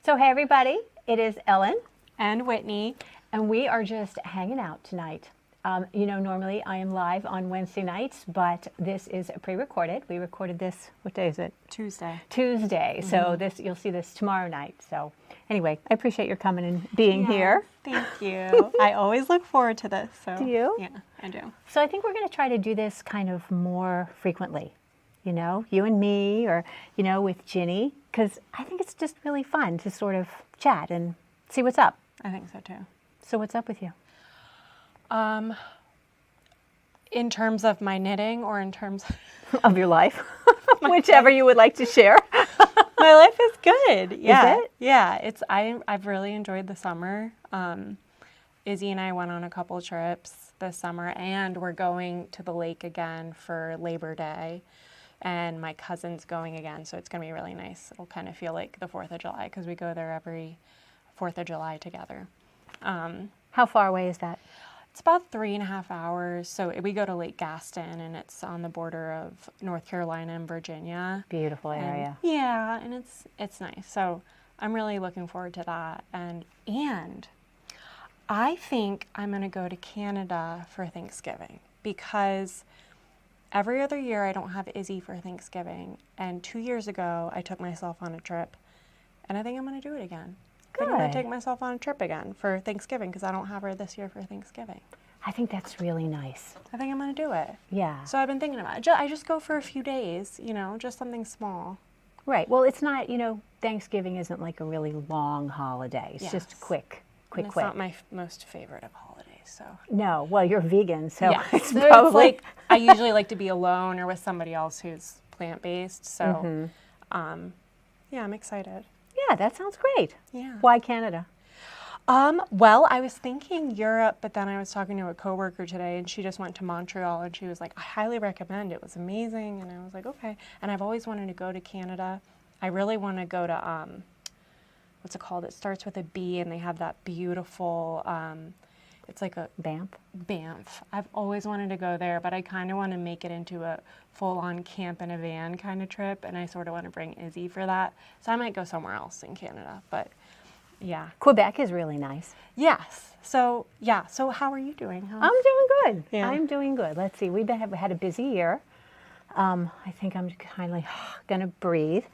So hey everybody, it is Ellen and Whitney, and we are just hanging out tonight. Normally I am live on Wednesday nights, but this is pre-recorded. We recorded this, what day is it? Tuesday. Tuesday. So you'll see this tomorrow night. So anyway, I appreciate your coming and being here. Thank you. I always look forward to this. So. Do you? Yeah, I do. So I think we're going to try to do this kind of more frequently. You and me, or, with Ginny, because I think it's just really fun to sort of chat and see what's up. I think so too. So what's up with you? In terms of my knitting or in terms of your life, whichever you would like to share. My life is good. Yeah. Is it? Yeah. I've really enjoyed the summer. Izzy and I went on a couple trips this summer, and we're going to the lake again for Labor Day. And my cousin's going again, so it's going to be really nice. It'll kind of feel like the 4th of July because we go there every 4th of July together. How far away is that? It's about 3.5 hours. So we go to Lake Gaston, and it's on the border of North Carolina and Virginia. Beautiful area. And it's nice. So I'm really looking forward to that. And I think I'm going to go to Canada for Thanksgiving because every other year I don't have Izzy for Thanksgiving, and 2 years ago I took myself on a trip, and I think I'm going to do it again. Good. I'm going to take myself on a trip again for Thanksgiving because I don't have her this year for Thanksgiving. I think that's really nice. I think I'm going to do it. Yeah. So I've been thinking about it. I just go for a few days, just something small. Right. Well, it's not, Thanksgiving isn't like a really long holiday. It's just quick. It's not my most favorite of holidays. So. No, well, you're vegan, so yeah. it's so probably... It's like I usually like to be alone or with somebody else who's plant-based. So, I'm excited. Yeah, that sounds great. Yeah. Why Canada? Well, I was thinking Europe, but then I was talking to a coworker today, and she just went to Montreal, and she was like, I highly recommend it. It was amazing. And I was like, okay. And I've always wanted to go to Canada. I really want to go to, what's it called? It starts with a B, and they have that beautiful... it's like a Banff. I've always wanted to go there, but I kind of want to make it into a full-on camp in a van kind of trip, and I sort of want to bring Izzy for that. So I might go somewhere else in Canada, but yeah. Quebec is really nice. Yes. So how are you doing? I'm doing good. Yeah. I'm doing good. Let's see. We've had a busy year. I think I'm kind of going to breathe.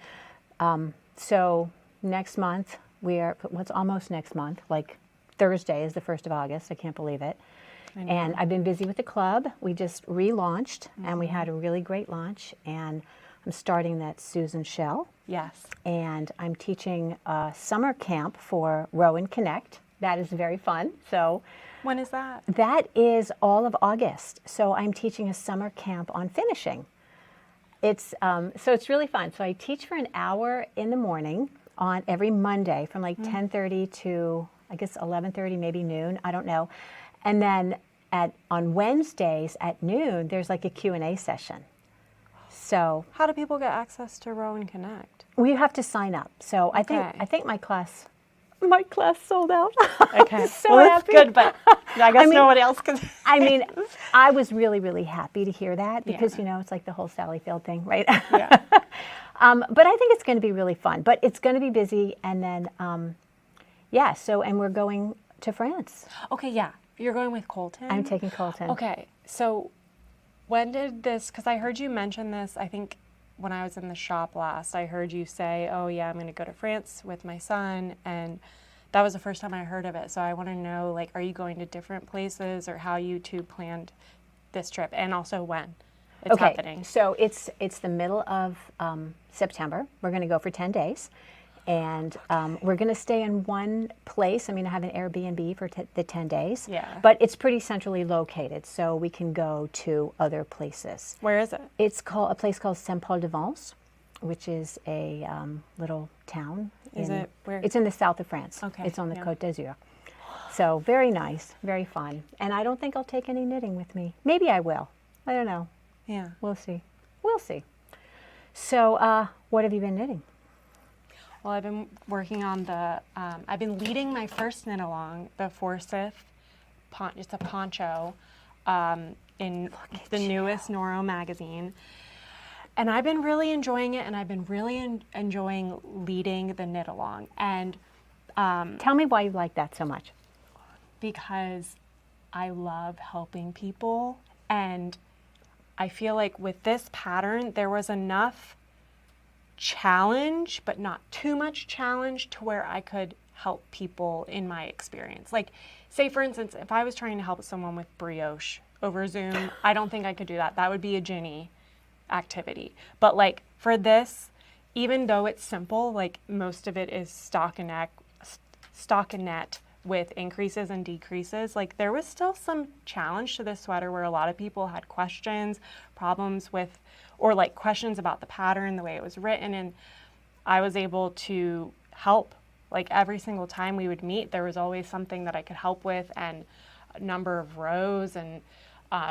So next month, what's almost next month, like Thursday is the 1st of August. I can't believe it. And I've been busy with the club. We just relaunched, and we had a really great launch. And I'm starting that Susan Shell. Yes. And I'm teaching a summer camp for Row and Connect. That is very fun. So when is that? That is all of August. So I'm teaching a summer camp on finishing. It's really fun. So I teach for an hour in the morning on every Monday from like 10:30 to I guess 11:30, maybe noon, I don't know. And then on Wednesdays at noon, there's like a Q&A session. So how do people get access to Row and Connect? We have to sign up. So I think my class sold out. Okay. So well, happy. That's good, but I guess nobody else can. I was really, really happy to hear that because, it's like the whole Sally Field thing, right? Yeah. But I think it's going to be really fun. But it's going to be busy, and then... and we're going to France. Okay, yeah. You're going with Colton? I'm taking Colton. Okay, so when did this, because I heard you mention this, I think when I was in the shop last, I heard you say, oh yeah, I'm going to go to France with my son, and that was the first time I heard of it. So I want to know, like, are you going to different places, or how you two planned this trip, and also when it's happening? So it's the middle of September. We're going to go for 10 days. And we're going to stay in one place. I have an Airbnb for the 10 days. Yeah. But it's pretty centrally located, so we can go to other places. Where is it? It's a place called Saint-Paul-de-Vence, which is a little town. Where? It's in the south of France. Okay. It's on the Côte d'Azur. So very nice, very fun. And I don't think I'll take any knitting with me. Maybe I will. I don't know. Yeah. We'll see. So what have you been knitting? Well, I've been working on I've been leading my first knit along, the Forsyth Poncho. It's a poncho in the newest Noro magazine. And I've been really enjoying it, and I've been really enjoying leading the knit along. And Tell me why you like that so much. because I love helping people, and I feel like with this pattern, there was enough challenge, but not too much challenge to where I could help people in my experience. Like, say for instance, if I was trying to help someone with brioche over Zoom, I don't think I could do that. That would be a Ginny activity. But like for this, even though it's simple, like most of it is stockinette with increases and decreases, like there was still some challenge to this sweater where a lot of people had questions, problems with, or like questions about the pattern, the way it was written, and I was able to help. Like every single time we would meet, there was always something that I could help with, and a number of rows, and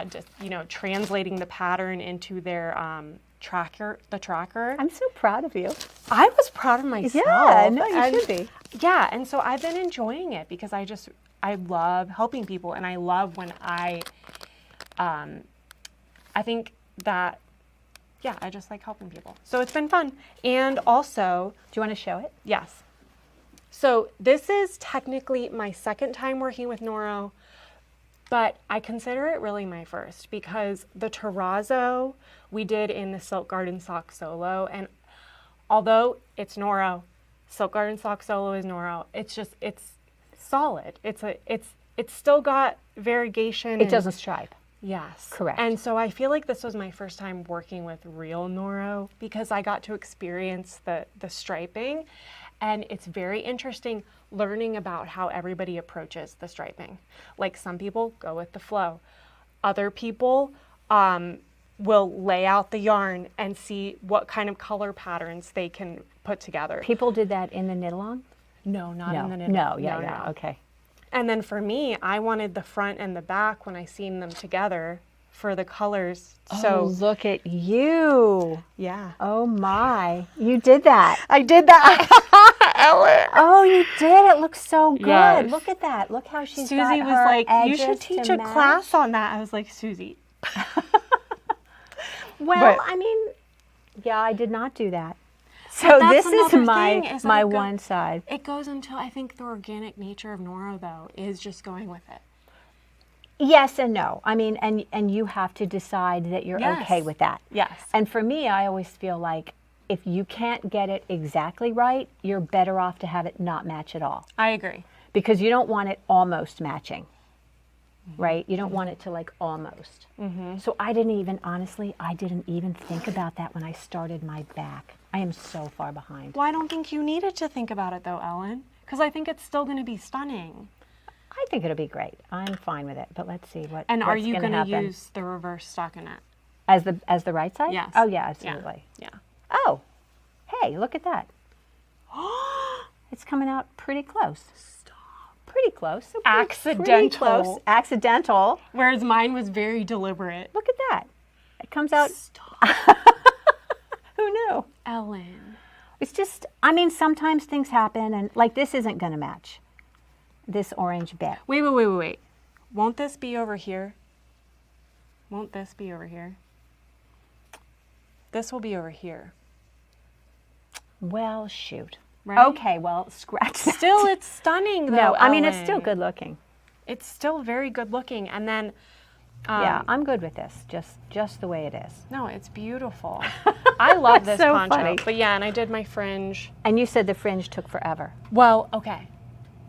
just, you know, translating the pattern into their tracker. I'm so proud of you. I was proud of myself. Yeah, no, you and should be. Yeah, and so I've been enjoying it because I love helping people, and I love when I think that, yeah, I just like helping people. So it's been fun. And also, Do you want to show it? yes. So this is technically my second time working with Noro, but I consider it really my first because the terrazzo we did in the Silk Garden Sock Solo, and although it's Noro, Silk Garden Sock Solo is Noro, it's solid. It's still got variegation. It doesn't stripe. Yes. Correct. And so I feel like this was my first time working with real Noro because I got to experience the striping. And it's very interesting learning about how everybody approaches the striping. Like some people go with the flow. Other people will lay out the yarn and see what kind of color patterns they can put together. People did that in the knit along? No, not No. in the knit. No, No. okay. And then for me, I wanted the front and the back when I seen them together for the colors. Oh, So look at you. yeah. Oh my, you did that. I did that. Ellen. Oh, you did. It looks so good. Yes. Look at that. Look how she's Susie got was her like, you edges should teach to a match." class on that. I was like, Susie. Well, But- I mean, yeah, I did not do that. So But this that's is another my thing, is that my it go- one side. It goes into, I think, the organic nature of Noro, though, is just going with it. Yes and no. I mean, and you have to decide that you're Yes. okay with that. Yes. And for me, I always feel like if you can't get it exactly right, you're better off to have it not match at all. I agree. Because you don't want it almost matching, right? You don't want it to like almost. So I didn't even think about that when I started my back. I am so far behind. Well, I don't think you needed to think about it, though, Ellen, because I think it's still going to be stunning. I think it'll be great. I'm fine with it, but let's see what. And are what's you gonna going to happen. use the reverse stockinette? as the right side? Yes. Oh yeah, absolutely. Yeah. Oh, hey, look at that. It's coming out pretty close. Stop. Pretty close. So pretty Accidental. close. Accidental. Whereas mine was very deliberate. Look at that. It comes out. Stop. Who knew? Ellen. It's just, I mean, sometimes things happen, and like this isn't going to match this orange bit. Wait. Won't this be over here? Won't this be over here? This will be over here. Well, shoot. Right? Okay, well, scratch that. Still, it's stunning, though. No, I mean, it's still Ellen. good looking. It's still very good looking. And then, Yeah, I'm good with this, just the way it is. no, it's beautiful. I love this So poncho. funny. But yeah, and I did my fringe. And you said the fringe took forever. Well, okay.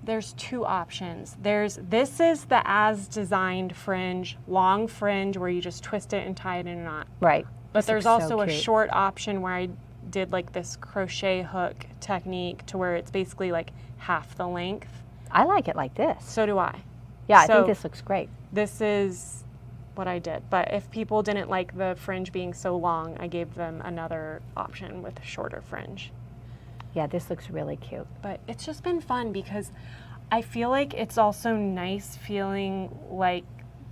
There's two options. This is the as designed fringe, long fringe where you just twist it and tie it in a knot. Right. But This there's looks also so a cute. short option where I did like this crochet hook technique to where it's basically like half the length. I like it like this. So do I. Yeah, I So- think this looks great. This is what I did. But if people didn't like the fringe being so long, I gave them another option with a shorter fringe. Yeah, this looks really cute. But it's just been fun because I feel like it's also nice feeling like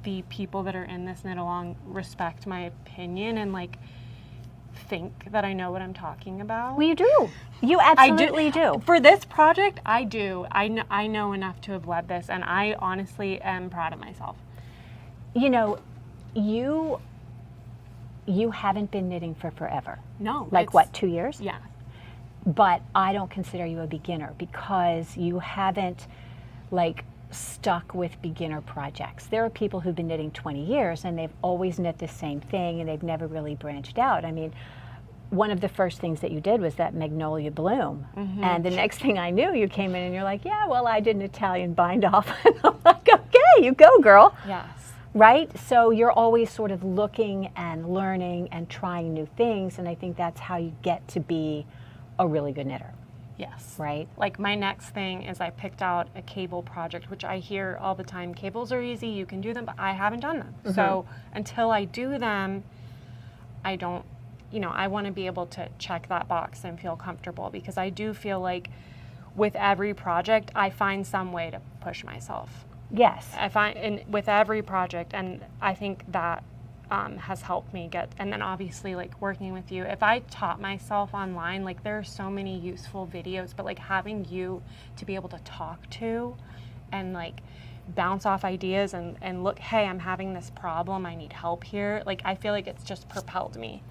the people that are in this knit along respect my opinion and like think that I know what I'm talking about. Well, you do. You absolutely do. For this project, I do. I know enough to have led this, and I honestly am proud of myself. You know, you you haven't been knitting for forever. No. Like what, 2 years? Yeah. But I don't consider you a beginner because you haven't like stuck with beginner projects. There are people who've been knitting 20 years and they've always knit the same thing and they've never really branched out. I mean, one of the first things that you did was that magnolia bloom. And the next thing I knew, you came in and you're like, yeah, well, I did an Italian bind off. And I'm like, okay, you go, girl. Yes. Right? So you're always sort of looking and learning and trying new things. And I think that's how you get to be a really good knitter. Yes. Right? Like my next thing is I picked out a cable project, which I hear all the time. Cables are easy, you can do them, but I haven't done them. So until I do them, I don't, you know, I want to be able to check that box and feel comfortable because I do feel like with every project, I find some way to push myself. Yes. I find with every project, and I think that has helped me get, and then obviously like working with you, if I taught myself online, like there are so many useful videos, but like having you to be able to talk to and like bounce off ideas and look, hey, I'm having this problem, I need help here, like I feel like it's just propelled me.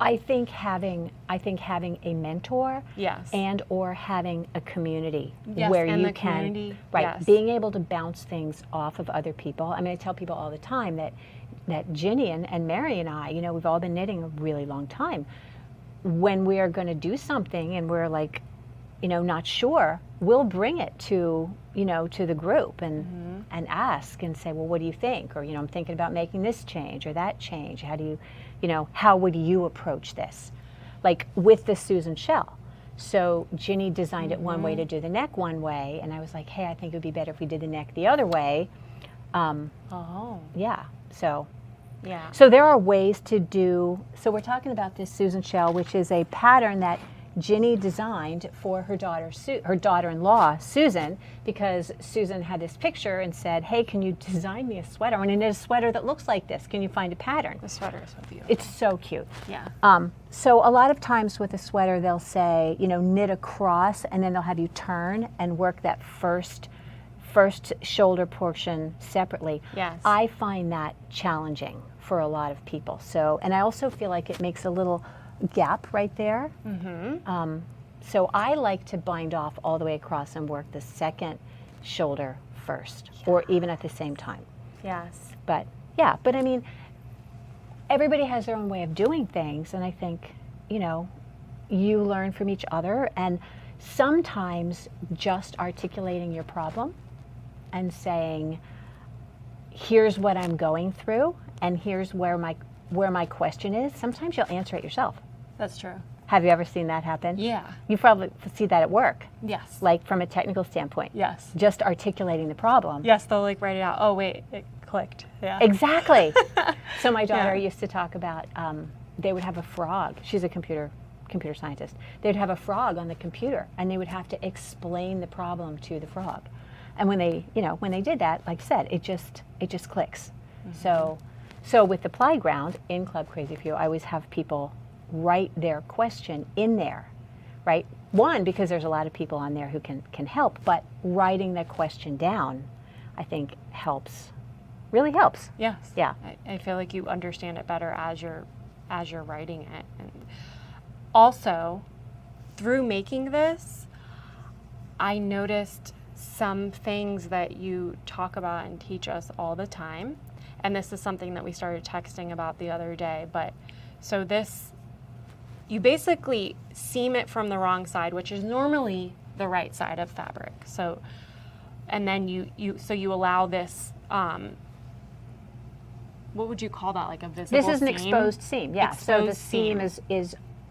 I think having a mentor Yes. and or having a community Yes, where and you the can community, right yes. being able to bounce things off of other people. I mean, I tell people all the time that Ginny and Mary and I, you know, we've all been knitting a really long time. When we are going to do something and we're like, you know, not sure, we'll bring it to, you know, to the group and ask and say, well, what do you think? Or, you know, I'm thinking about making this change or that change. How do you know, how would you approach this? Like with the Susan shell. So Ginny designed it one way to do the neck one way, and I was like, hey, I think it would be better if we did the neck the other way. Yeah, so. Yeah. So there are ways to do, so we're talking about this Susan shell, which is a pattern that Ginny designed for her daughter-in-law, Susan, because Susan had this picture and said, hey, can you design me a sweater? I want to knit a sweater that looks like this. Can you find a pattern? The sweater is so beautiful. It's so cute. Yeah. So a lot of times with a sweater, they'll say, you know, knit across, and then they'll have you turn and work that first shoulder portion separately. Yes. I find that challenging for a lot of people. So, and I also feel like it makes a little gap right there. So I like to bind off all the way across and work the second shoulder first, or even at the same time. Yes. But yeah, but I mean, everybody has their own way of doing things, and I think, you know, you learn from each other, and sometimes just articulating your problem and saying, here's what I'm going through, and here's where my question is. Sometimes you'll answer it yourself. That's true. Have you ever seen that happen? Yeah. You probably see that at work. Yes. Like from a technical standpoint. Yes. Just articulating the problem. Yes, they'll like write it out. Oh wait, it clicked. Yeah. Exactly. So my daughter Yeah. used to talk about, they would have a frog. She's a computer scientist. They'd have a frog on the computer, and they would have to explain the problem to the frog. And when they did that, like I said, it just clicks. So with the ply ground in Club Crazy Few, I always have people write their question in there, right? One, because there's a lot of people on there who can help, but writing the question down, I think really helps. Yes. Yeah. I feel like you understand it better as you're writing it. And also, through making this, I noticed some things that you talk about and teach us all the time. And this is something that we started texting about the other day. But so this, you basically seam it from the wrong side, which is normally the right side of fabric. So, and then you allow this, what would you call that? Like a visible seam? This is an exposed seam, yeah. So the Exposed seam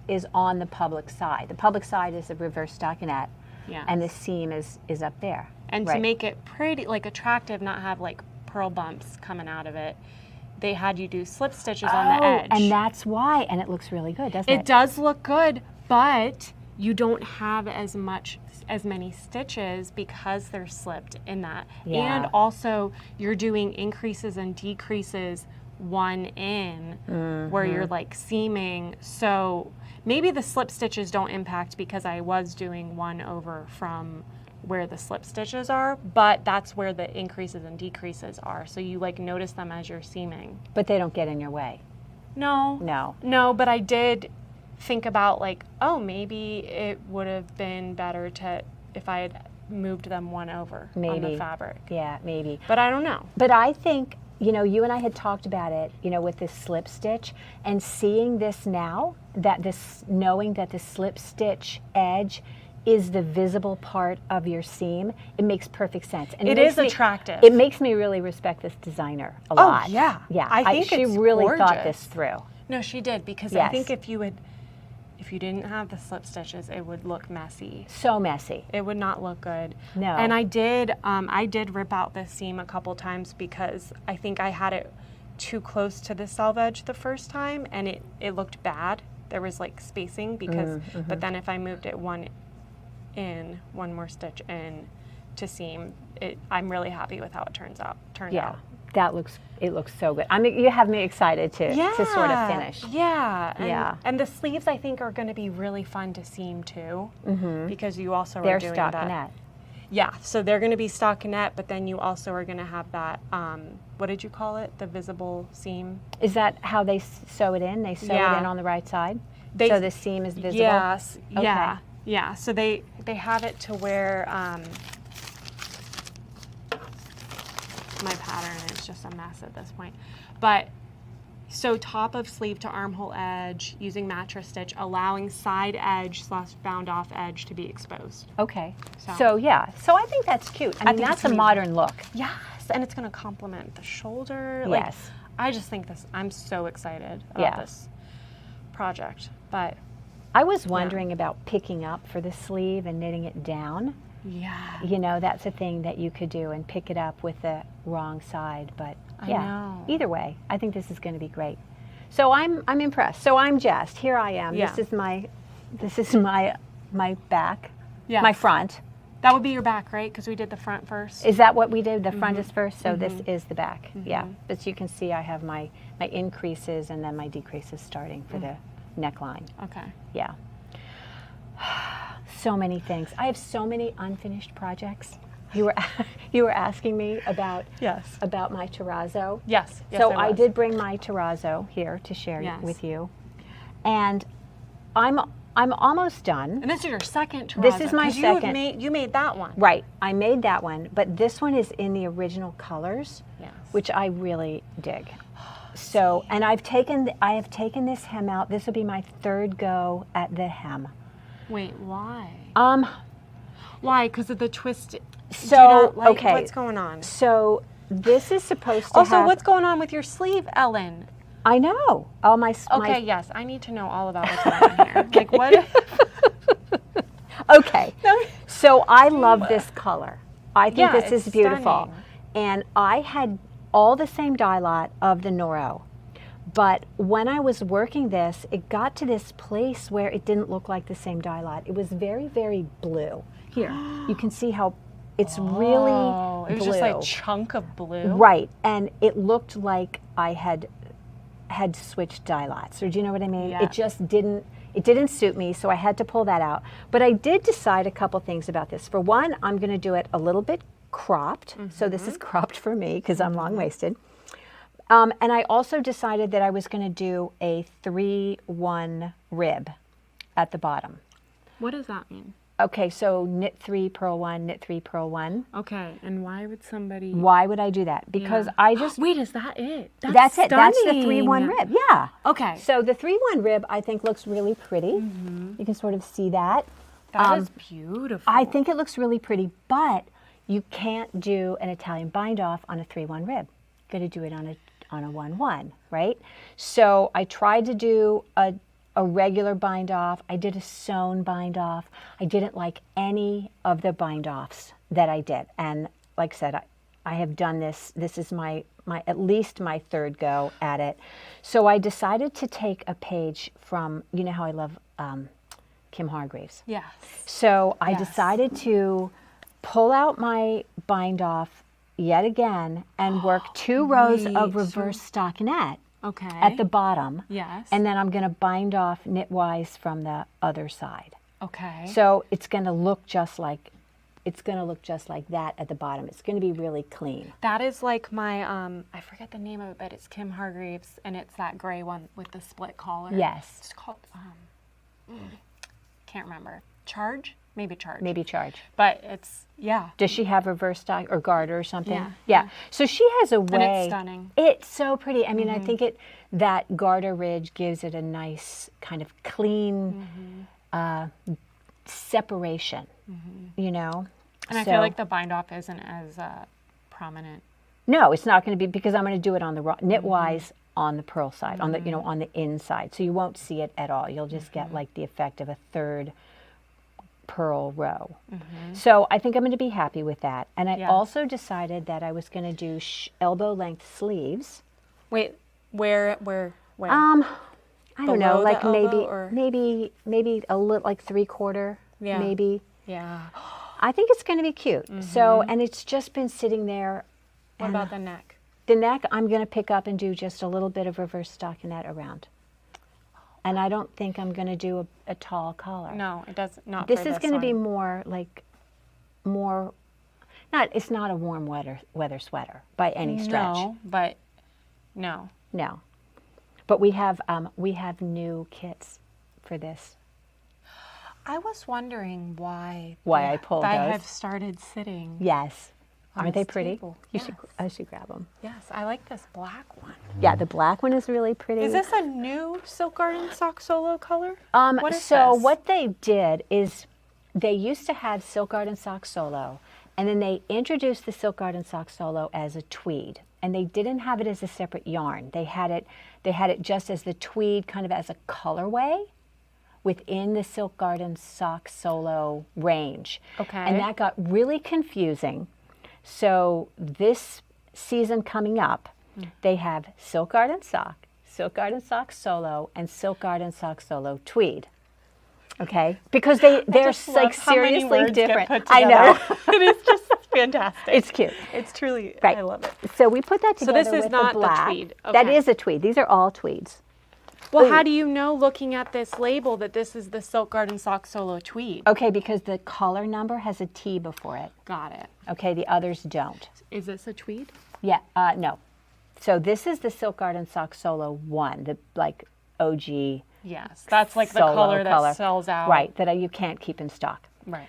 is on the public side. The public side is a reverse stockinette, Yes. and the seam is up there. And right. to make it pretty, like attractive, not have like pearl bumps coming out of it, they had you do slip stitches on the edge. And that's why, and it looks really good, doesn't it? It does look good, but you don't have as many stitches because they're slipped in that. Yeah. And also you're doing increases and decreases one in where you're like seaming. So maybe the slip stitches don't impact because I was doing one over from where the slip stitches are, but that's where the increases and decreases are. So you like notice them as you're seaming. But they don't get in your way. No. No. No, but I did think about like, oh, maybe it would have been better if I had moved them one over on Maybe. the fabric. Yeah, maybe. But I don't know. But I think, you know, you and I had talked about it, you know, with this slip stitch, and seeing this now, knowing that the slip stitch edge is the visible part of your seam, it makes perfect sense. And It is attractive. It makes me really respect this designer a lot. Yeah. Yeah. I think she it's really thought gorgeous. this through. No, she did, because I Yes. think if you didn't have the slip stitches, it would look messy. So messy. It would not look good. No. And I did rip out this seam a couple times because I think I had it too close to the selve edge the first time, and it looked bad. There was like spacing because, but then if I moved it one more stitch in to seam, I'm really happy with how it turned out. It looks so good. I mean, you have me excited to sort of finish. Yeah. And the sleeves, I think, are going to be really fun to seam too, because you also are doing that. They're stockinette. Yeah, so they're going to be stockinette, but then you also are going to have that, what did you call it? The visible seam? Is that how they sew it in? They sew it in on the right side? So the seam is visible? Yes, Okay. yeah. So they have it to where my pattern is just a mess at this point. But so top of sleeve to armhole edge using mattress stitch, allowing side edge / bound off edge to be exposed. Okay. So I think that's cute. I mean, think that's it's a modern look. Yes, and it's going to complement the shoulder. Yes. I just think I'm so excited about this project. But I was wondering about picking up for the sleeve and knitting it down. yeah, You know, that's a thing that you could do and pick it up with the wrong side. But I know. either way, I think this is going to be great. So I'm impressed. So I'm Jess. Here I am. Yeah. This is my back, Yes. my front. That would be your back, right? Because we did the front first. Is that what we did? The front is first, so this is the back. Yeah. But you can see I have my increases and then my decreases starting for the neckline. Okay. Yeah. So many things. I have so many unfinished projects. You were asking me about my terrazzo. Yes. So I did bring my terrazzo here to share with you, and I'm almost done. And this is your second terrazzo. This is my 'cause second. You made that one. Right, I made that one, but this one is in the original colors, Yes. which I really dig. So, and I have taken this hem out. This will be my third go at the hem. Wait, why? Um, Why? Because of the twist. So, okay. What's going on? So this is supposed to Also, have. what's going on with your sleeve, Ellen? I know. Oh my. Okay, yes, I need to know all about what's going on here. Like what? Okay. So I love this color. I think this is it's beautiful. stunning. And I had all the same dye lot of the Noro. But when I was working this, it got to this place where it didn't look like the same dye lot. It was very, very blue. Here, you can see how it's really blue. It was just like a chunk of blue. Right, and it looked like I had switched dye lots, or do you know what I mean? Yeah. It just didn't suit me, so I had to pull that out. But I did decide a couple things about this. For one, I'm going to do it a little bit cropped. So this is cropped for me because I'm long-waisted. And I also decided that I was going to do a 3-1 rib at the bottom. What does that mean? Okay, so knit 3, purl 1, knit 3, purl 1. Okay, and why would somebody? Why would I do that? Because I just... Wait, is that it? That's it. That's the stunning. 3-1 rib. Yeah. Okay. So the 3-1 rib, I think, looks really pretty. You can sort of see that. That is beautiful. I think it looks really pretty, but you can't do an Italian bind off on a 3-1 rib. You're going to do it on a 1-1, right? So I tried to do a regular bind off. I did a sewn bind off. I didn't like any of the bind offs that I did. And like I said, I have done this. This is my at least my third go at it. So I decided to take a page from, you know how I love Kim Hargreaves. Yes. So I decided to pull out my bind off yet again and work 2 rows of reverse stockinette Okay. at the bottom. Yes. And then I'm going to bind off knitwise from the other side. Okay. So it's going to look just like it's going to look just like that at the bottom. It's going to be really clean. That is like my, I forget the name of it, but it's Kim Hargreaves, and it's that gray one with the split collar. Yes. It's called, can't remember. Charge? Maybe Charge. Maybe Charge. But it's, yeah. Does she have reverse stock or garter or something? Yeah. Yeah. So she has a way. And it's stunning. It's so pretty. I mean, I think that garter ridge gives it a nice kind of clean separation, you know? And I feel like the bind off isn't as prominent. No, it's not going to be, because I'm going to do it on the knit-wise on the purl side, on the, you know, on the inside. So you won't see it at all. You'll just get like the effect of a third purl row. So I think I'm going to be happy with that. And I also decided that I was going to do elbow length sleeves. Wait, where? I don't know, Below like the elbow, or? maybe a little, like 3/4, maybe. Yeah. I think it's going to be cute. So, and it's just been sitting there. What about the neck? The neck, I'm going to pick up and do just a little bit of reverse stockinette around. And I don't think I'm going to do a tall collar. No, it does not. This is going to be more like, it's not a warm weather sweater by any stretch. No, but no. No. But we have new kits for this. I was wondering why I pulled I those. have started sitting. Yes. On Aren't they this pretty? table. I should grab them. Yes, I like this black one. Yeah, the black one is really pretty. Is this a new Silk Garden Sock Solo color? What is so this? what they did is they used to have Silk Garden Sock Solo, and then they introduced the Silk Garden Sock Solo as a tweed, and they didn't have it as a separate yarn. They had it just as the tweed, kind of as a colorway within the Silk Garden Sock Solo range. Okay. And that got really confusing. So this season coming up, they have Silk Garden Sock, Silk Garden Sock Solo, and Silk Garden Sock Solo Tweed. Okay? Because they're like seriously different. I know. It is just fantastic. It's cute. It's truly, Right. I love it. So we put that together this is with not the the black. tweed. That Okay. is a tweed. These are all tweeds. Well, how do you know, looking at this label, that this is the Silk Garden Sock Solo Tweed? Okay, because the collar number has a T before it. Got it. Okay, the others don't. Is this a tweed? Yeah, no. So this is the Silk Garden Sock Solo 1, the like OG Yes, that's like the solo color that sells out. Right, that you can't keep in stock. Right.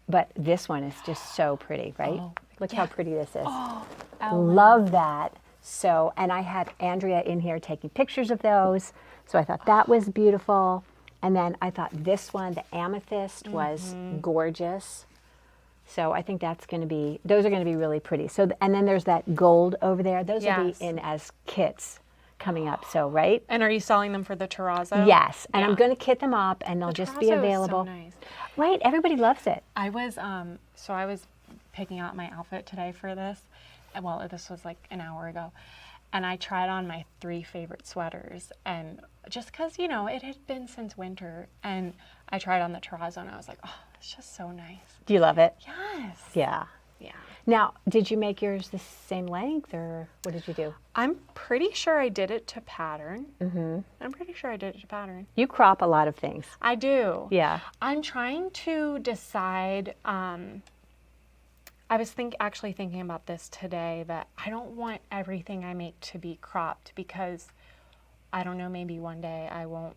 But this one is just so pretty, right? Oh, Look how pretty this is. Oh, Love that. So, and I had Andrea in here taking pictures of those. So I thought that was beautiful. And then I thought this one, the amethyst, was gorgeous. So I think that's going to be, those are going to be really pretty. So, and then there's that gold over there. Those will Yes. be in as kits coming up. So, right? And are you selling them for the terrazzo? Yes. And I'm Yeah. going to kit them up and they'll just be terrazzo is so available. nice. Right. Everybody loves it. I was I was picking out my outfit today for this. Well, this was like an hour ago. And I tried on my 3 favorite sweaters, and just because, you know, it had been since winter, and I tried on the terrazzo and I was like, oh, it's just so nice. Do you love it? Yes. Yeah. Yeah. Now, did you make yours the same length or what did you do? I'm pretty sure I did it to pattern. I'm pretty sure I did it to pattern. You crop a lot of things. I do. Yeah. I'm trying to decide. I was actually thinking about this today, that I don't want everything I make to be cropped, because I don't know, maybe one day I won't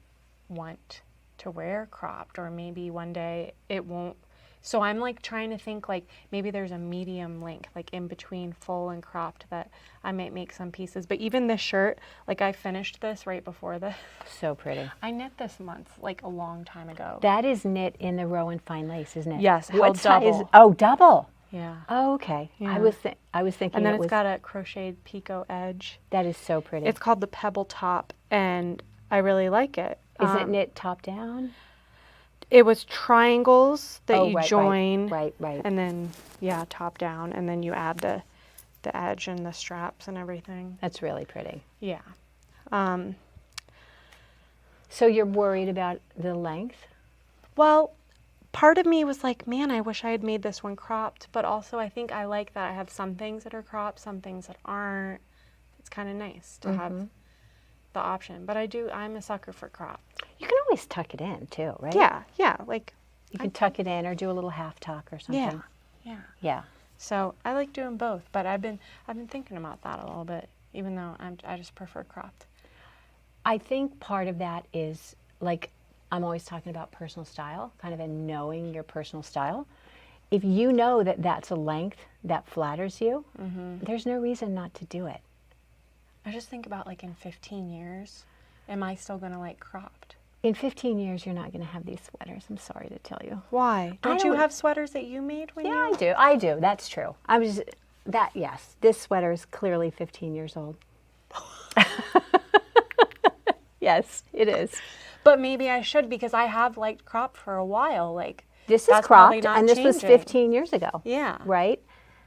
want to wear cropped, or maybe one day it won't. So I'm like trying to think, like maybe there's a medium length, like in between full and cropped, that I might make some pieces. But even this shirt, like I finished this right before this. So pretty. I knit this month, like a long time ago. That is knit in the Rowan fine lace, isn't it? Yes, What held size? double. Oh, double. Yeah. Oh, okay. Yeah. I was thinking And then it it's was, got a crocheted picot edge. that is so pretty. It's called the Pebble Top, and I really like it. Is it knit top down? It was triangles that Oh, you right, join, right. and then top down, and then you add the edge and the straps and everything. That's really pretty. Yeah. So you're worried about the length? Well, part of me was like, man, I wish I had made this one cropped, but also I think I like that I have some things that are cropped, some things that aren't. It's kind of nice to have the option, but I'm a sucker for crop. You can always tuck it in too, right? Yeah, like You can tuck it in or do a little half tuck or something. Yeah. Yeah. So I like doing both, but I've been thinking about that a little bit, even though I just prefer cropped. I think part of that is, like, I'm always talking about personal style, kind of in knowing your personal style. If you know that that's a length that flatters you, there's no reason not to do it. I just think about, like, in 15 years, am I still going to like cropped? In 15 years, you're not going to have these sweaters. I'm sorry to tell you. Why? Don't you have sweaters that you made when Yeah, you... I do. That's true. Yes, this sweater is clearly 15 years old. Yes, it is. But maybe I should, because I have liked cropped for a while. Like, This is that's probably cropped, not and this was changing. 15 years ago. Yeah. Right?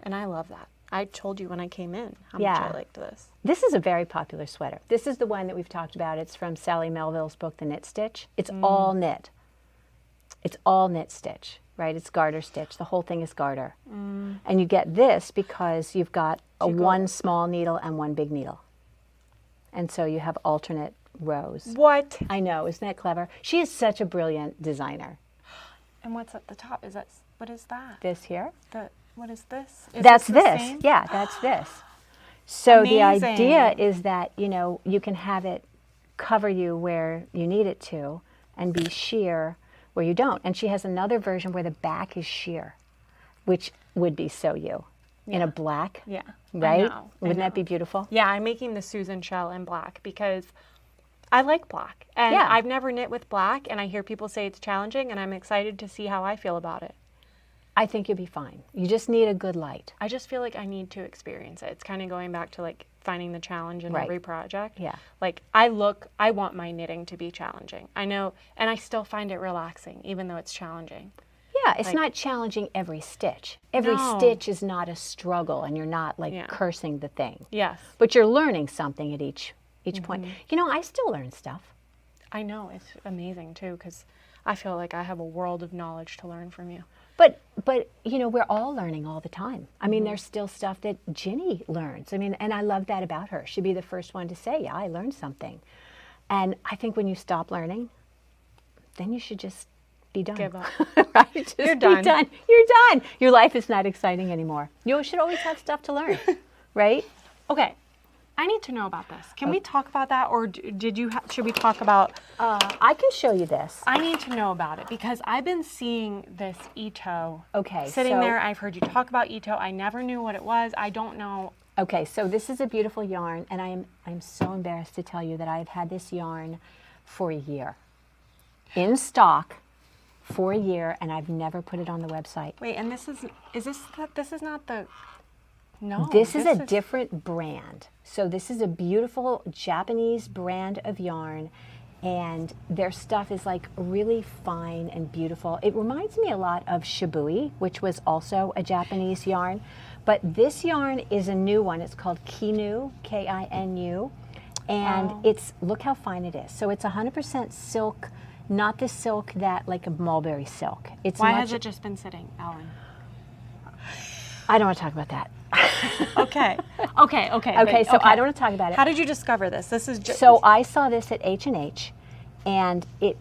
And I love that. I told you when I came in how Yeah. much I liked this. This is a very popular sweater. This is the one that we've talked about. It's from Sally Melville's book, The Knit Stitch. It's all knit. It's all knit stitch, right? It's garter stitch. The whole thing is garter. And you get this because you've got one small needle and one big needle. And so you have alternate rows. What? I know, isn't that clever? She is such a brilliant designer. And what's at the top? What is that? This here? What is this? Is That's the this. same? Yeah, that's this. So the Amazing. idea is that, you can have it cover you where you need it to and be sheer where you don't. And she has another version where the back is sheer, which would be so you. In a black, Yeah. right? I know. Wouldn't that be beautiful? Yeah, I'm making the Susan shell in black because I like black. And Yeah. I've never knit with black, and I hear people say it's challenging, and I'm excited to see how I feel about it. I think you'll be fine. You just need a good light. I just feel like I need to experience it. It's kind of going back to, like, finding the challenge in Right. every project. Yeah. Like, I want my knitting to be challenging. I know, and I still find it relaxing, even though it's challenging. Yeah, it's Like- not challenging every stitch. Every No. stitch is not a struggle, and you're not like Yeah. cursing the thing. Yes. But you're learning something at each point. I still learn stuff. I know, it's amazing, too, because I feel like I have a world of knowledge to learn from you. But we're all learning all the time. I mean, there's still stuff that Ginny learns. I mean, and I love that about her. She'd be the first one to say, yeah, I learned something. And I think when you stop learning, then you should just be done. Give up. Right? Just You're be done. done. You're done. Your life is not exciting anymore. You should always have stuff to learn, right? Okay, I need to know about this. Can we talk about that, or should we talk about... I can show you this. I need to know about it because I've been seeing this Ito Okay, sitting so- there. I've heard you talk about Ito. I never knew what it was. I don't know. Okay, so this is a beautiful yarn, and I'm so embarrassed to tell you that I've had this yarn for a year. In stock for a year, and I've never put it on the website. Wait, and this is not the... No. This is a different brand. So this is a beautiful Japanese brand of yarn, and their stuff is like really fine and beautiful. It reminds me a lot of Shibui, which was also a Japanese yarn, but this yarn is a new one. It's called Kinu, Kinu, and look how fine it is. So it's 100% silk, not the silk that like a mulberry silk. Why has it just been sitting, Ellen? I don't want to talk about that. Okay. Okay, so I don't want to talk about it. How did you discover this? This is just... So I saw this at H&H, and it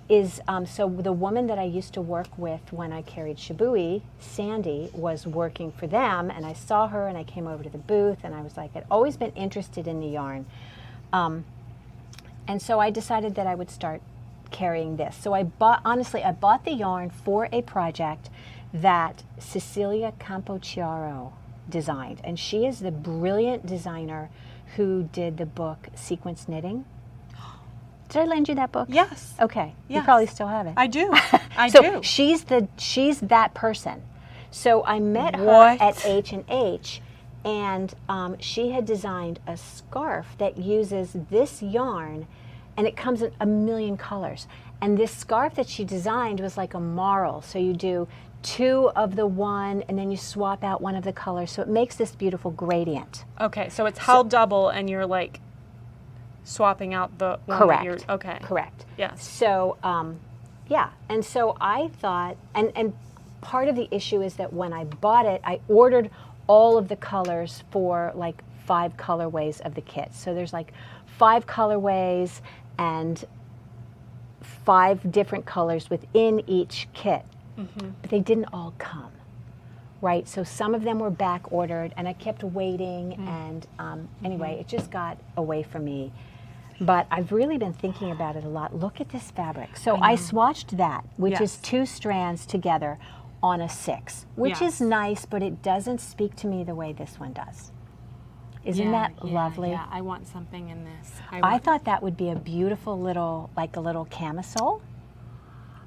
is, so the woman that I used to work with when I carried Shibui, Sandy, was working for them, and I saw her, and I came over to the booth, and I was like, I'd always been interested in the yarn. And so I decided that I would start carrying this. So I bought the yarn for a project that Cecilia Campochiaro designed, and she is the brilliant designer who did the book Sequence Knitting. Did I lend you that book? Yes. Okay. You Yes. probably still have it. I do. I So do. she's that person. So I met her What? at H&H, and she had designed a scarf that uses this yarn, and it comes in a million colors. And this scarf that she designed was like a marl. So you do two of the one, and then you swap out one of the colors. So it makes this beautiful gradient. Okay, so it's held double, and you're like swapping out the one Correct. that you're... Okay. Correct. Yes. So, yeah. And so I thought, and part of the issue is that when I bought it, I ordered all of the colors for like 5 colorways of the kit. So there's like 5 colorways and 5 different colors within each kit. But they didn't all come. right? So some of them were back ordered, and I kept waiting, and anyway, it just got away from me. But I've really been thinking about it a lot. Look at this fabric. So I swatched that, which is 2 strands together on a 6, which is nice, but it doesn't speak to me the way this one does. Isn't that lovely? Yeah, I want something in this. I thought that would be a beautiful little, like a little camisole,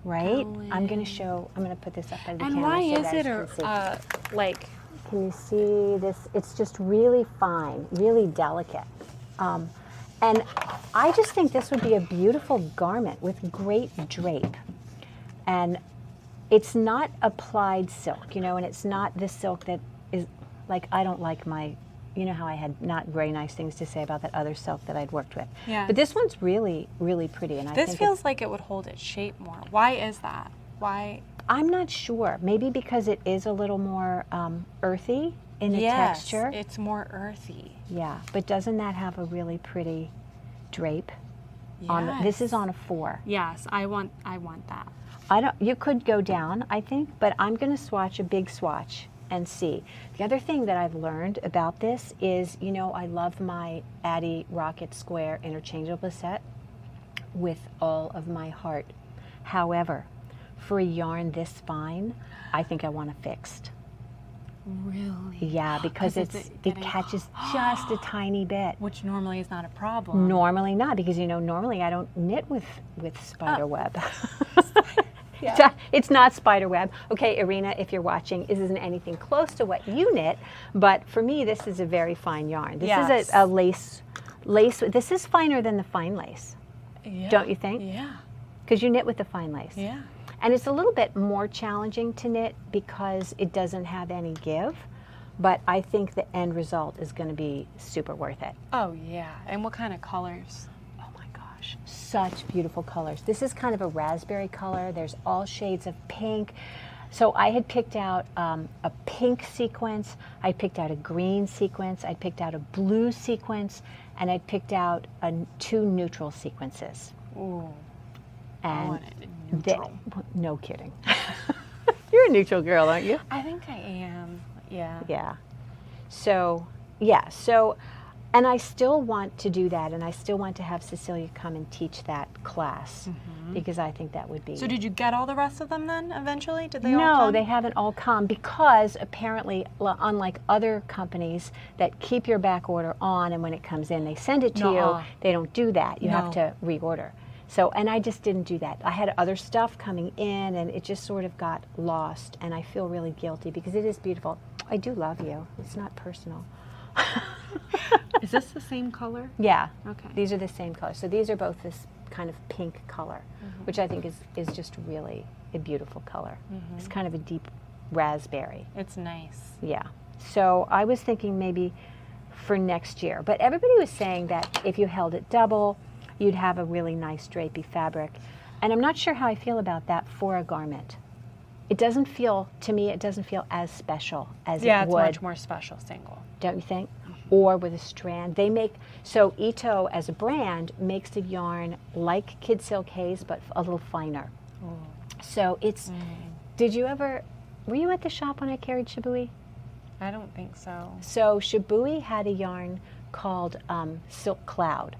right? I'm going to put this up by the camera. And why so is guys it can see. like? Can you see this? It's just really fine, really delicate. And I just think this would be a beautiful garment with great drape. And it's not applied silk, you know, and it's not this silk that is, like, I don't like my, you know how I had not very nice things to say about that other silk that I'd worked with. Yeah. But this one's really, really pretty. And I This think feels like it would hold its shape more. Why is that? Why? I'm not sure. Maybe because it is a little more earthy in the texture. It's more earthy. Yeah, but doesn't that have a really pretty drape? Yes. This is on a 4. Yes, I want that. You could go down, I think, but I'm going to swatch a big swatch and see. The other thing that I've learned about this is, you know, I love my Addy Rocket Square interchangeable set with all of my heart. However, for a yarn this fine, I think I want a fixed. Really? Yeah, because it catches just a tiny bit. Which normally is not a problem. Normally not, because, you know, normally I don't knit with spider web. Yeah. It's not spider web. Okay, Irina, if you're watching, this isn't anything close to what you knit, but for me, this is a very fine yarn. This is a lace. This is finer than the fine lace, don't you think? Yeah. Because you knit with the fine lace. Yeah. And it's a little bit more challenging to knit because it doesn't have any give, but I think the end result is going to be super worth it. Oh, yeah. And what kind of colors? Such beautiful colors. This is kind of a raspberry color. There's all shades of pink. So I had picked out a pink sequence, I picked out a green sequence, I picked out a blue sequence, and I picked out 2 neutral sequences. Ooh. And I want it neutral. No kidding. You're a neutral girl, aren't you? I think I am. Yeah. Yeah. So, yeah. So, and I still want to do that, and I still want to have Cecilia come and teach that class because I think that would be. So did you get all the rest of them then eventually? Did they all come? No, they haven't all come because apparently, unlike other companies that keep your back order on and when it comes in they send it to you, they don't do that. You have to reorder. So, and I just didn't do that. I had other stuff coming in and it just sort of got lost, and I feel really guilty because it is beautiful. I do love you. It's not personal. Is this the same color? Yeah. Okay. These are the same color. So these are both this kind of pink color, which I think is just really a beautiful color. It's kind of a deep raspberry. It's nice. Yeah. So I was thinking maybe for next year. But everybody was saying that if you held it double, you'd have a really nice drapey fabric. And I'm not sure how I feel about that for a garment. It doesn't feel, to me, it doesn't feel as special as it would. Yeah, it's much more special single. Don't you think? Or with a strand. They make, so Ito as a brand makes a yarn like Kid Silk Haze, but a little finer. So it's, did you ever, were you at the shop when I carried Shibui? I don't think so. So Shibui had a yarn called Silk Cloud,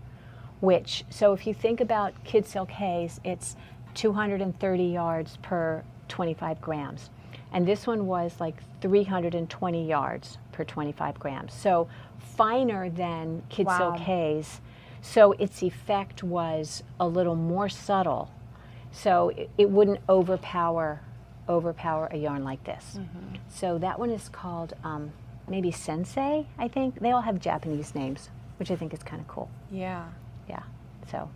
which, so if you think about Kid Silk Haze, it's 230 yards per 25 grams. And this one was like 320 yards per 25 grams. So finer than Kid Silk Haze. So its effect was a little more subtle. So it wouldn't overpower a yarn like this. So that one is called maybe Sensei, I think. They all have Japanese names, which I think is kind of cool. Yeah. Yeah, so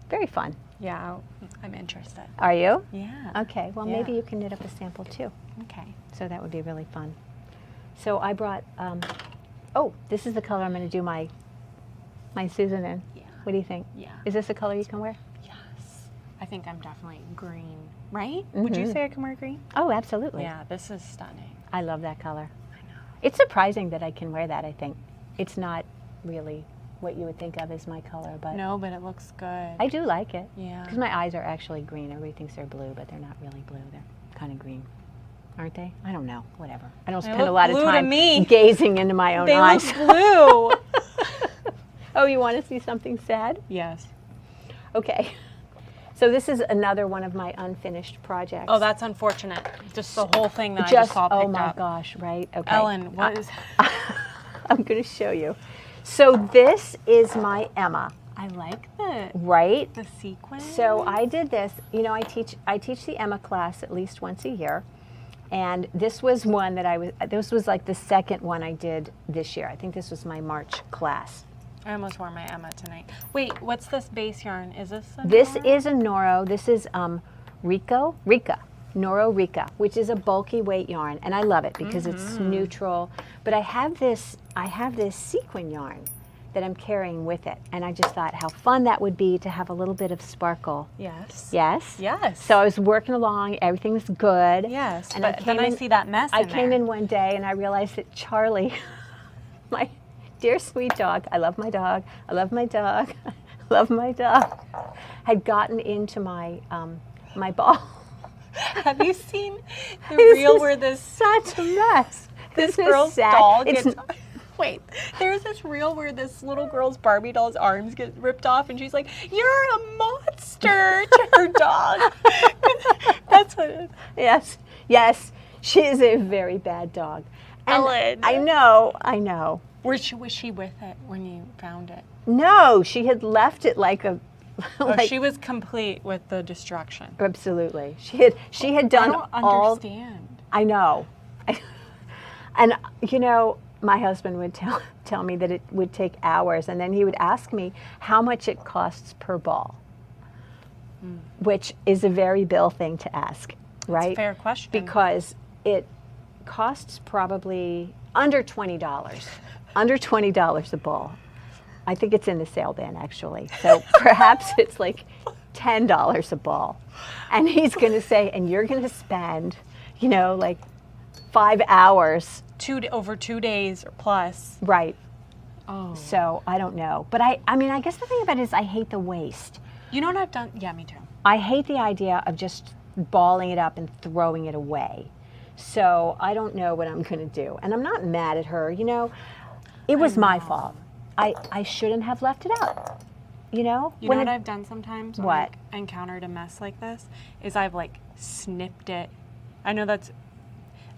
very fun. Yeah, I'm interested. Are you? Yeah. Okay, well maybe you can knit up a sample too. Okay. So that would be really fun. So I brought, oh, this is the color I'm going to do my Susan in. Yeah. What do you think? Yeah. Is this a color you can wear? Yes. I think I'm definitely green, right? Would you say I can wear green? Oh, absolutely. Yeah, this is stunning. I love that color. I know. It's surprising that I can wear that, I think. It's not really what you would think of as my color, but No, but it looks good. I do like it. Yeah. Because my eyes are actually green. Everybody thinks they're blue, but they're not really blue. They're kind of green. aren't they? I don't know. Whatever. I don't They spend a look lot of blue to time me. gazing into my own They eyes. look blue. Oh, you want to see something sad? Yes. Okay. So this is another one of my unfinished projects. Oh, that's unfortunate. Just the whole thing that I just saw picked oh my up. gosh, right? Okay. Ellen, what is... I'm going to show you. So this is my Emma, I like the right? sequence. So I did this. You know, I teach the Emma class at least once a year, and this was one that this was like the second one I did this year. I think this was my March class. I almost wore my Emma tonight. Wait, what's this base yarn? Is this a This Noro? is a Noro. This is Noro Rica, which is a bulky weight yarn, and I love it because it's neutral. But I have this sequin yarn that I'm carrying with it, and I just thought how fun that would be to have a little bit of sparkle. Yes. Yes. Yes. So I was working along, everything was good. Yes, And but then I see that mess I in came there. in one day and I realized that Charlie, my dear sweet dog, I love my dog, I love my dog, I love my dog, had gotten into my my ball. Have you seen the This reel is where this such a mess. this This is girl's sad. doll It's gets... Wait, there's this reel where this little girl's Barbie doll's arms get ripped off and she's like, "You're a monster," to her dog. That's what it is. Yes, yes, she is a very bad dog. And Ellen. I know. Was she with it when you found it? No, she had left it like a. Oh, like, she was complete with the destruction. absolutely. She had done I don't all. understand. I know. And you know, my husband would tell me that it would take hours, and then he would ask me how much it costs per ball, which is a very Bill thing to ask, right? That's a fair question. Because it costs probably under $20, under $20 a ball. I think it's in the sale bin actually. So perhaps it's like $10 a ball, and he's going to say, and you're going to spend, you know, like 5 hours. Over 2 days or plus. Right. Oh. So I don't know. But I mean, I guess the thing about it is I hate the waste. You know what I've done? Yeah, me too. I hate the idea of just balling it up and throwing it away. So I don't know what I'm going to do. And I'm not mad at her. You know, it was my fault. I shouldn't have left it out. You know? You know what I've done sometimes when What? I encountered a mess like this? Is I've like snipped it. I know that's...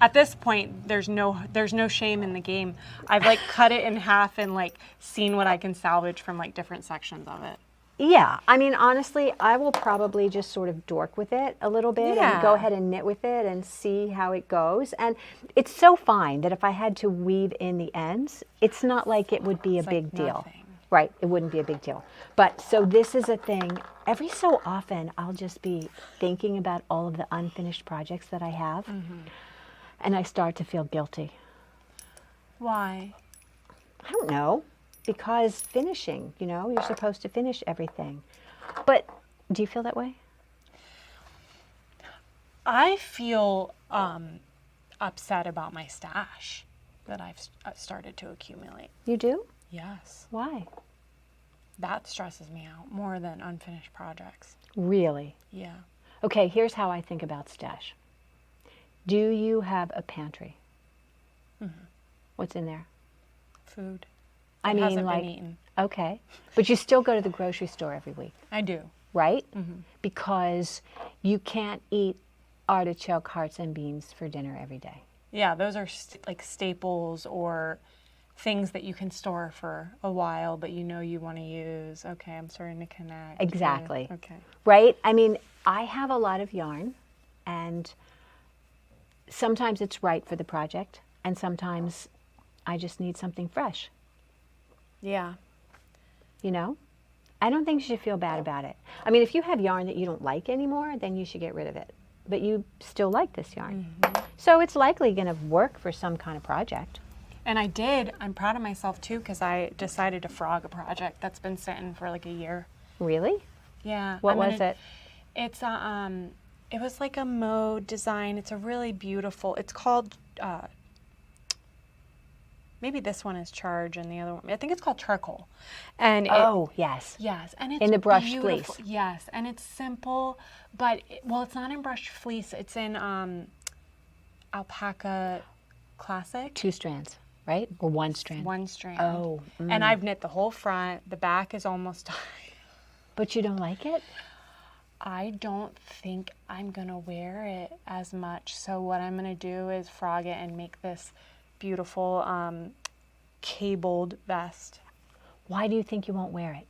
At this point, there's no shame in the game. I've like cut it in half and like seen what I can salvage from like different sections of it. Yeah, I mean, honestly, I will probably just sort of dork with it a little bit and go Yeah. ahead and knit with it and see how it goes. And it's so fine that if I had to weave in the ends, it's not like it would be a It's big like deal. nothing. Right, it wouldn't be a big deal. But so this is a thing, every so often I'll just be thinking about all of the unfinished projects that I have, and I start to feel guilty. Why? I don't know, because finishing, you know, you're supposed to finish everything. But do you feel that way? I feel upset about my stash that I've started to accumulate. You do? Yes. Why? That stresses me out more than unfinished projects. Really? Yeah. Okay, here's how I think about stash. Do you have a pantry? What's in there? Food. I It mean, hasn't like, been eaten. okay, but you still go to the grocery store every week, I do. right? Because you can't eat artichoke hearts and beans for dinner every day. Yeah, those are like staples or things that you can store for a while, but you know you want to use. Okay, I'm starting to connect. Exactly. Okay. Right? I mean, I have a lot of yarn, and sometimes it's right for the project, and sometimes I just need something fresh, Yeah. you know? I don't think you should feel bad about it. I mean, if you have yarn that you don't like anymore, then you should get rid of it. But you still like this yarn. So it's likely going to work for some kind of project. And I did. I'm proud of myself too because I decided to frog a project that's been sitting for like a year. Really? Yeah. What was it? It's it was like a mode design. It's a really beautiful. It's called maybe this one is charge and the other one. I think it's called charcoal. And Oh, yes. yes, and it's In the brushed beautiful. fleece. Yes, and it's simple, but well, it's not in brushed fleece. It's in alpaca classic. 2 strands, right? Or 1 strand? 1 strand. Oh. And I've knit the whole front. The back is almost done. But you don't like it? I don't think I'm going to wear it as much. So what I'm going to do is frog it and make this beautiful cabled vest. Why do you think you won't wear it?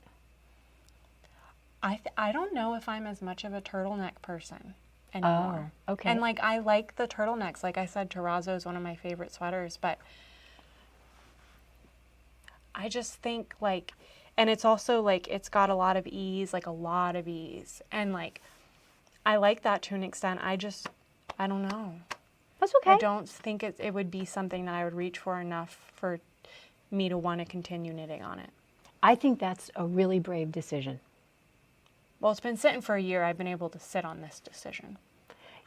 I don't know if I'm as much of a turtleneck person anymore. Oh, okay. And like I like the turtlenecks. Like I said, terrazzo is one of my favorite sweaters, but I just think like, and it's also like it's got a lot of ease, like a lot of ease. And like I like that to an extent. I don't know. That's okay. I don't think it would be something that I would reach for enough for me to want to continue knitting on it. I think that's a really brave decision. Well, it's been sitting for a year. I've been able to sit on this decision.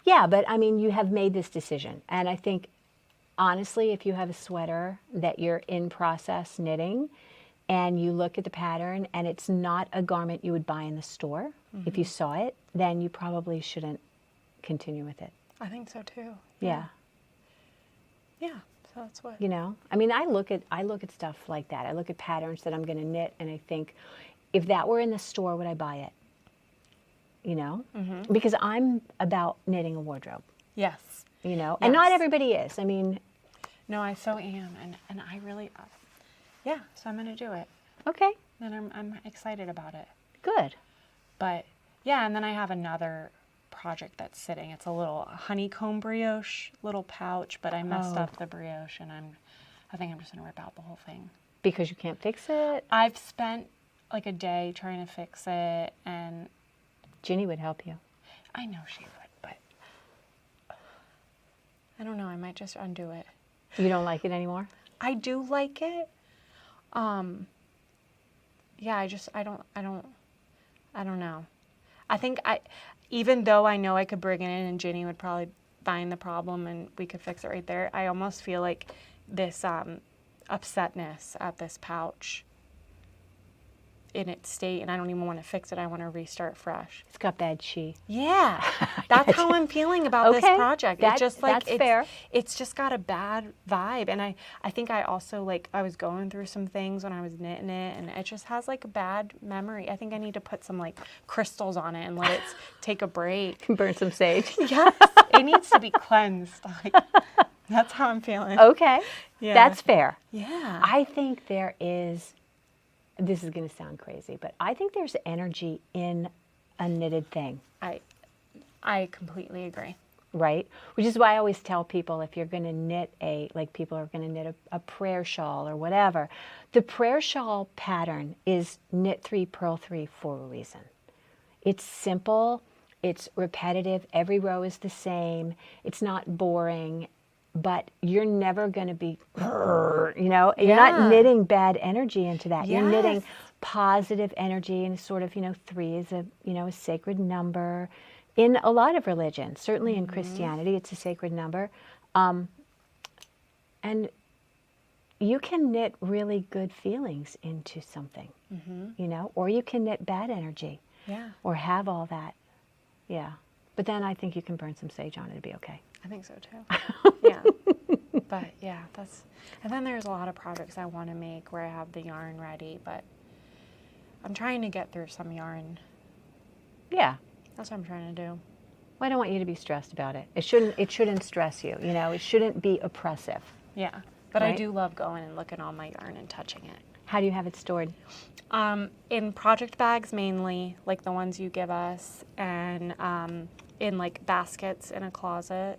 Yeah, but I mean, you have made this decision. And I think, honestly, if you have a sweater that you're in process knitting and you look at the pattern and it's not a garment you would buy in the store, if you saw it, then you probably shouldn't continue with it. I think so too. Yeah. Yeah. So that's what. You know, I mean, I look at stuff like that. I look at patterns that I'm going to knit and I think, if that were in the store, would I buy it? You know, because I'm about knitting a wardrobe, Yes. you know, and not Yes. everybody is. I mean, No, I so am, and I really, yeah. So I'm gonna do it, okay, and I'm excited about it. good. But yeah, and then I have another project that's sitting. It's a little honeycomb brioche little pouch, but I messed up the brioche, and I think I'm just gonna rip out the whole thing. Because you can't fix it. I've spent like a day trying to fix it, and Ginny would help you. I know she would, but I don't know. I might just undo it. You don't like it anymore? I do like it. Yeah, I don't know. I think even though I know I could bring it in and Ginny would probably find the problem and we could fix it right there, I almost feel like this upsetness at this pouch in its state, and I don't even want to fix it. I want to restart fresh. It's got bad chi. Yeah, that's how I'm feeling about this project. It's just like that's fair. It's just got a bad vibe, and I think I also like I was going through some things when I was knitting it, and it just has like a bad memory. I think I need to put some like crystals on it and let it take a break. Burn some sage. Yes, it needs to be cleansed. Like, that's how I'm feeling. Okay, Yeah. that's fair. Yeah. I think there is, this is going to sound crazy, but I think there's energy in a knitted thing, I completely agree. right? Which is why I always tell people, if you're going to knit people are going to knit a prayer shawl or whatever, the prayer shawl pattern is knit 3, purl 3 for a reason. It's simple, it's repetitive, every row is the same, it's not boring, but you're never going to be, you know, you're not knitting bad energy into that. You're knitting Yes. positive energy, and sort of, 3 is a sacred number in a lot of religions. Certainly in Christianity, it's a sacred number. And you can knit really good feelings into something, or you can knit bad energy. Yeah. Or have all that. Yeah. But then I think you can burn some sage on it. It'd be okay. I think so too. Yeah. But yeah, and then there's a lot of projects I want to make where I have the yarn ready, but I'm trying to get through some yarn. Yeah. That's what I'm trying to do. Well, I don't want you to be stressed about it. It shouldn't stress you. It shouldn't be oppressive. Yeah. But I Right. do love going and looking on my yarn and touching it. How do you have it stored? In project bags mainly, like the ones you give us, and in like baskets in a closet.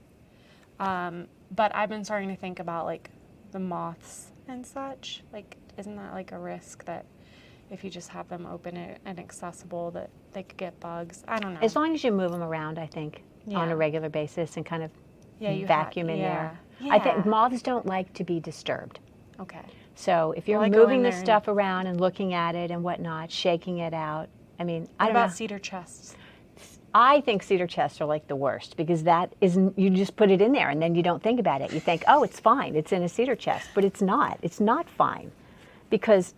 But I've been starting to think about like the moths and such. Like, isn't that like a risk that if you just have them open and accessible that they could get bugs? I don't know. As long as you move them around, I think, on Yeah. a regular basis and kind of you vacuum in there. I think moths don't like to be disturbed. Okay. So if you're Well, I go in moving the there and- stuff around and looking at it and whatnot, shaking it out, I mean, I What don't about know. cedar chests? I think cedar chests are like the worst, because that isn't, you just put it in there and then you don't think about it. You think, oh, it's fine, it's in a cedar chest, but it's not. It's not fine, because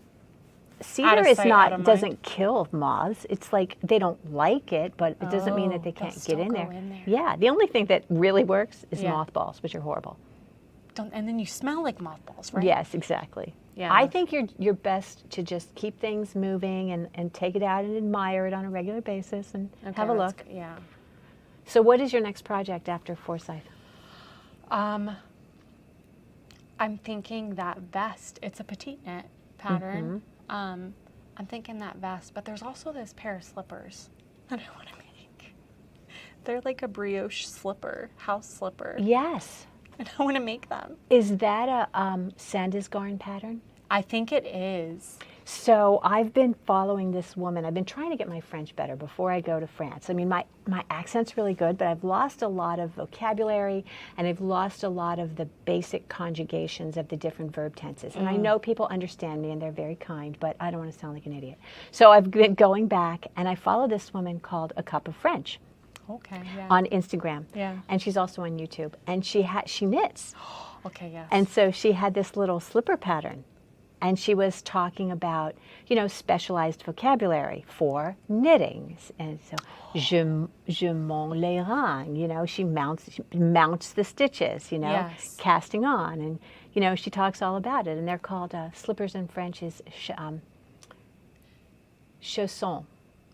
cedar of is sight, out not of mind. doesn't kill moths. It's like they don't like it, but it doesn't mean that they they'll can't get still in go there. in there. Yeah, the only thing that really works is Yeah. mothballs, which are horrible. And then you smell like mothballs, right? Yes, exactly. Yeah. I think you're best to just keep things moving and take it out and admire it on a regular basis and Okay, have a that's look. good. Yeah. So what is your next project after Forsyth? I'm thinking that vest. It's a petite knit pattern. I'm thinking that vest, but there's also this pair of slippers that I want to make. They're like a brioche slipper, house slipper, Yes. and I want to make them. Is that a Sandus garn pattern? I think it is. So I've been following this woman. I've been trying to get my French better before I go to France. I mean, my accent's really good, but I've lost a lot of vocabulary and I've lost a lot of the basic conjugations of the different verb tenses. And I know people understand me and they're very kind, but I don't want to sound like an idiot. So I've been going back and I follow this woman called A Cup of French Okay. Yeah. on Instagram. Yeah. And she's also on YouTube. And she knits. Okay. Yes. And so she had this little slipper pattern. And she was talking about, specialized vocabulary for knitting. And so, je monte les rangs, she mounts the stitches, Yes. casting on. And, she talks all about it. And they're called, slippers in French is chaussons.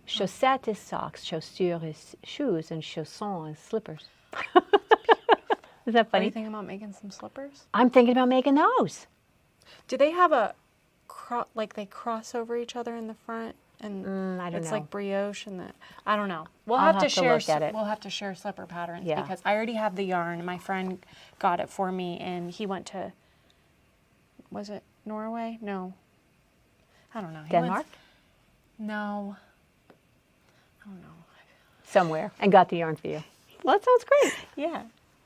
Chaussette is socks, chaussure is shoes, and chausson is slippers. Is that Are funny? you thinking about making some slippers? I'm thinking about making those. Do they have a like they cross over each other in the front and I don't it's know. like brioche and I don't know. We'll I'll have to have to share look at it. we'll have to share slipper patterns Yeah. because I already have the yarn. My friend got it for me and he went to was it Norway? No. I don't know. He went- Denmark? No. I don't know. Somewhere, and got the yarn for you. Well, that sounds great. Yeah.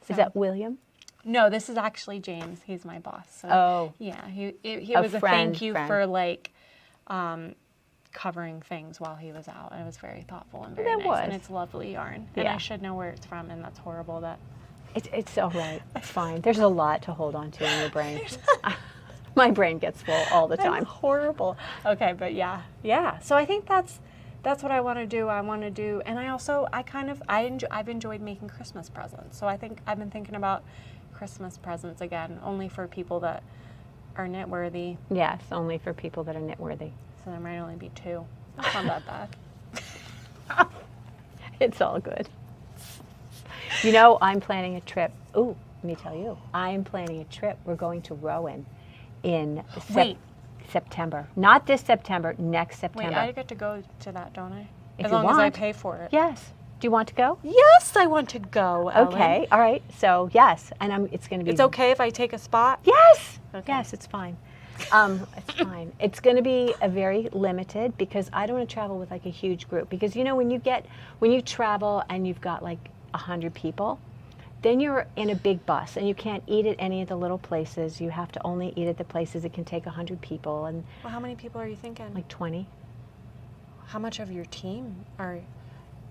Is that William? No, this is actually James. He's my boss. So Oh. yeah, he A was a friend, thank you friend. for like covering things while he was out. And it was very thoughtful and very That nice. was. And it's lovely yarn. And Yeah. I should know where it's from, and that's horrible that It's all right. It's fine. There's a lot to hold on to in your brain. My brain gets full all the I'm time. horrible. Okay, but yeah. So I think that's what I want to do. I want to do, and I've enjoyed making Christmas presents. So I think I've been thinking about Christmas presents again, only for people that are knit worthy. Yes, only for people that are knit worthy. So there might only be 2. That's not that bad. It's all good. I'm planning a trip. Ooh, let me tell you. I'm planning a trip. We're going to Rowan in Wait. September. Not this September, next September. Wait, I get to go to that, don't I? If As you long as I want. pay for it. Yes. Do you want to go? Yes, I want to go, Ellen. Okay. All right. So, yes. And it's going to be... It's okay if I take a spot? Yes. Okay. Yes, it's fine. It's fine. It's going to be a very limited because I don't want to travel with like a huge group because when you travel and you've got like 100 people, then you're in a big bus and you can't eat at any of the little places. You have to only eat at the places that can take 100 people and Well, how many people are you thinking? like 20. How much of your team are?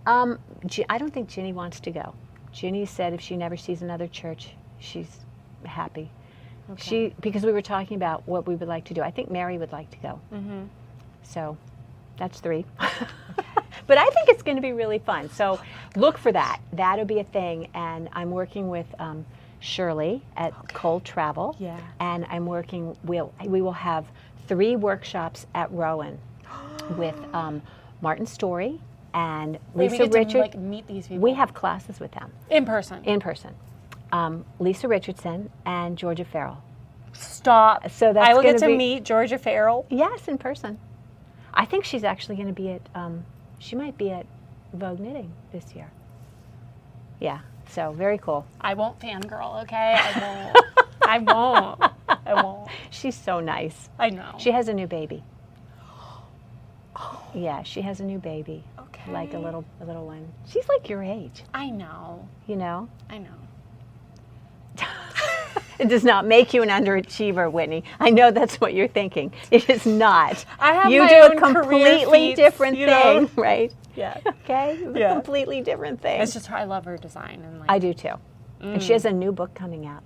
I don't think Ginny wants to go. Ginny said if she never sees another church, she's happy. Okay. Because we were talking about what we would like to do. I think Mary would like to go. Mm-hmm. So that's 3. But I think it's going to be really fun. So look for that. That'll be a thing. And I'm working with Shirley at Cold Travel. Yeah. And I'm working, we will have 3 workshops at Rowan with Martin Story and Wait, Lisa we get Richard. to like meet these people We have classes with them in person. in person. Lisa Richardson and Georgia Farrell. Stop. So that's I will get gonna to be- meet Georgia Farrell. Yes, in person. I think she's actually going to be at, she might be at Vogue Knitting this year. Yeah, so very cool. I won't fangirl, okay? I won't. I won't. I won't. She's so nice. I know. She has a new baby. Yeah, she has a new baby. Okay. Like a little one. She's like your age, I know. you know? I know. It does not make you an underachiever, Whitney. I know that's what you're thinking. It is not. I have you my do own a career completely feats, different you know? thing, right? Yeah. Okay? Yeah. A completely different thing. It's just I love her design and like. I do too. And she has a new book coming out.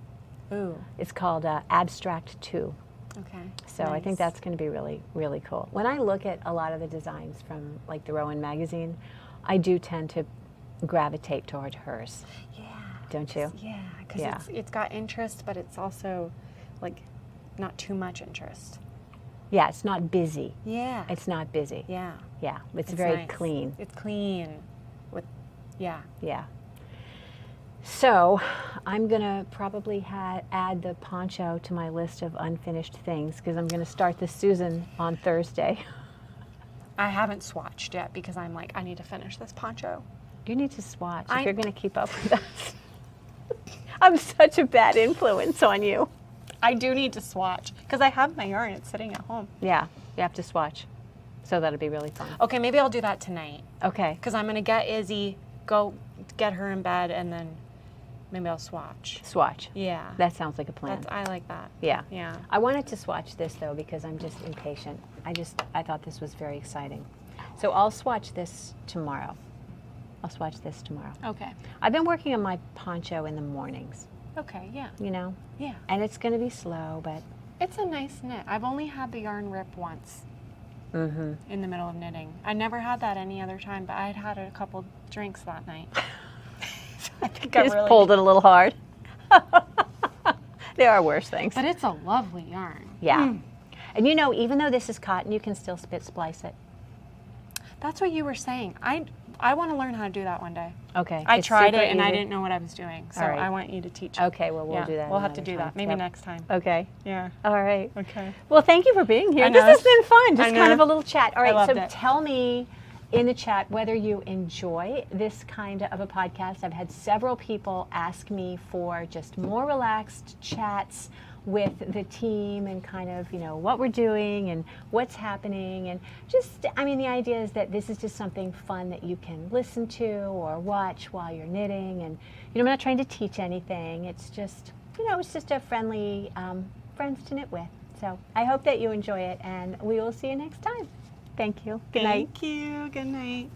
Ooh. It's called Abstract 2. Okay. So I think that's going to be really, really cool. When I look at a lot of the designs from like the Rowan magazine, I do tend to gravitate toward hers. Yeah. Don't you? Yeah, because it's got interest, but it's also like not too much interest. Yeah, it's not busy. Yeah. It's not busy. Yeah. Yeah, it's very nice. clean. It's clean. With, yeah. Yeah. So I'm going to probably add the poncho to my list of unfinished things because I'm going to start the Susan on Thursday. I haven't swatched yet because I'm like, I need to finish this poncho. You need to swatch if you're going to keep up with us. I'm such a bad influence on you. I do need to swatch because I have my yarn. It's sitting at home. Yeah, you have to swatch. So that'll be really fun. Okay, maybe I'll do that tonight Okay. because I'm going to get Izzy, go get her in bed, and then maybe I'll swatch. Swatch. Yeah. That sounds like a plan. I like that. Yeah. Yeah. I wanted to swatch this though because I'm just impatient. I thought this was very exciting. So I'll swatch this tomorrow. I'll swatch this tomorrow. Okay. I've been working on my poncho in the mornings, Okay, yeah. you know, Yeah. and it's going to be slow, but It's a nice knit. I've only had the yarn rip once mm-hmm. in the middle of knitting. I never had that any other time, but I'd had a couple drinks that night. I think I just really pulled it a little hard. There are worse things. But it's a lovely yarn. Yeah. And you know, even though this is cotton, you can still splice it. That's what you were saying. I want to learn how to do that one day. Okay. I it's tried super it and I easy. didn't know what I was doing. So All right. I want you to teach me. Okay, well, we'll do that We'll have to another do time. that. Maybe Yep. next time. Okay. Yeah. All right. Okay. Well, thank you for being here. I know. This has been fun. Just I kind know. of a little chat. All right, loved so it. tell me in the chat whether you enjoy this kind of a podcast. I've had several people ask me for just more relaxed chats with the team and kind of, you know, what we're doing and what's happening. And just, I mean, the idea is that this is just something fun that you can listen to or watch while you're knitting. And, you know, I'm not trying to teach anything. It's just, you know, it's just a friendly friends to knit with. So I hope that you enjoy it, and we will see you next time. Thank you. Good night. Thank you. Good night.